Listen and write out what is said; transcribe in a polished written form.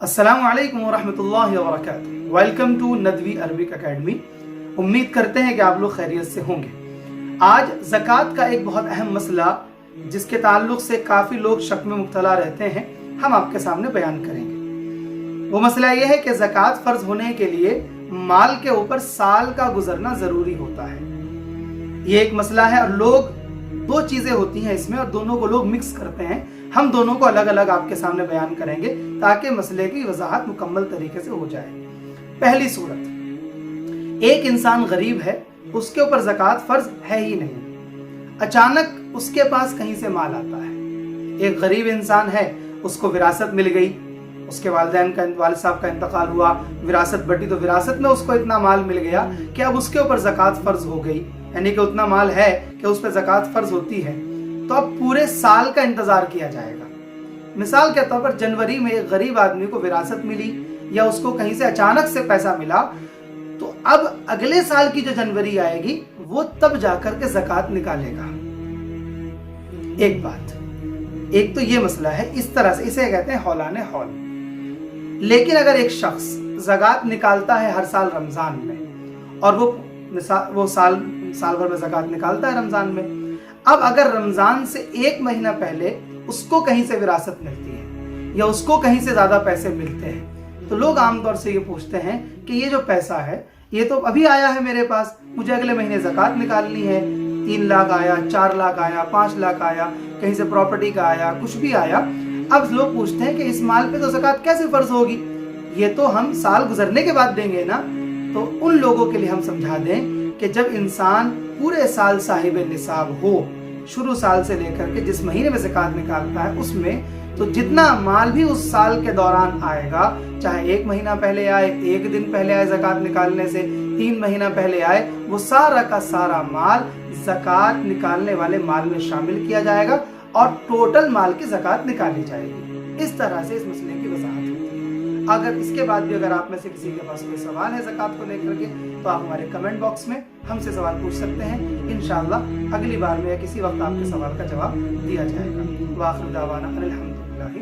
अस्सलामु अलैकुम वरहमतुल्लाहि वबरकातुहू। Welcome to Nadwi Arabic academy. उम्मीद करते हैं कि आप लोग खैरियत से होंगे। आज ज़कात का एक बहुत अहम मसला जिसके ताल्लुक से काफ़ी लोग शक में मुब्तला रहते हैं, हम आपके सामने बयान करेंगे। वो मसला ये है कि ज़कात फ़र्ज होने के लिए माल के ऊपर साल का गुजरना ज़रूरी होता है। ये एक मसला है और लोग दो चीज़ें होती हैं इसमें और दोनों को लोग मिक्स करते हैं। हम दोनों को अलग अलग आपके सामने बयान करेंगे ताकि मसले की वजाहत मुकम्मल तरीके से हो जाए। पहली सूरत, एक इंसान गरीब है, उसके ऊपर ज़कात फ़र्ज है ही नहीं, अचानक उसके पास कहीं से माल आता है। एक गरीब इंसान है, उसको विरासत मिल गई, उसके वालिद साहब का इंतकाल हुआ, विरासत बटी, तो विरासत में उसको इतना माल मिल गया कि अब उसके ऊपर ज़कात फ़र्ज हो गई, यानी कि उतना माल है कि उस पर ज़कात फ़र्ज होती है। तो अब पूरे साल का इंतजार किया जाएगा। मिसाल के तौर पर जनवरी में एक गरीब आदमी को विरासत मिली या उसको कहीं से अचानक से पैसा मिला, तो अब अगले साल की जो जनवरी आएगी वो तब जाकर के ज़कात निकालेगा। एक बात, एक तो ये मसला है, इस तरह से इसे कहते हैं हौलाने हौल। लेकिन अगर एक शख्स ज़कात निकालता है हर साल रमज़ान में और वो साल भर में ज़कात निकालता है रमज़ान में, अब अगर रमज़ान से एक महीना पहले उसको कहीं से विरासत मिलती है या उसको कहीं से ज़्यादा पैसे मिलते हैं, तो लोग आमतौर से ये पूछते हैं कि ये जो पैसा है ये तो अभी आया है मेरे पास, मुझे अगले महीने ज़कात निकालनी है। 3 लाख आया, 4 लाख आया, 5 लाख आया, कहीं से प्रॉपर्टी का आया, कुछ भी आया। अब लोग पूछते हैं कि इस माल पे तो ज़कात कैसे फ़र्ज होगी, ये तो हम साल गुजरने के बाद देंगे ना। तो उन लोगों के लिए हम समझा दें कि जब इंसान पूरे साल साहिब निसाब हो, शुरू साल से लेकर के जिस महीने में ज़कात निकालता है उसमें, तो जितना माल भी उस साल के दौरान आएगा, चाहे 1 महीना पहले आए, 1 दिन पहले आए ज़कात निकालने से, 3 महीना पहले आए, वो सारा का सारा माल ज़कात निकालने वाले माल में शामिल किया जाएगा और टोटल माल की ज़कात निकाली जाएगी। इस तरह से इस मसले की वजाहत होती है। अगर इसके बाद भी अगर आप में से किसी के पास कोई सवाल है ज़कात को लेकर के, तो आप हमारे कमेंट बॉक्स में हमसे सवाल पूछ सकते हैं। इंशाअल्लाह अगली बार में या किसी वक्त आपके सवाल का जवाब दिया जाएगा। वाखिर दावाना अनिल हम्दुलिल्लाहि।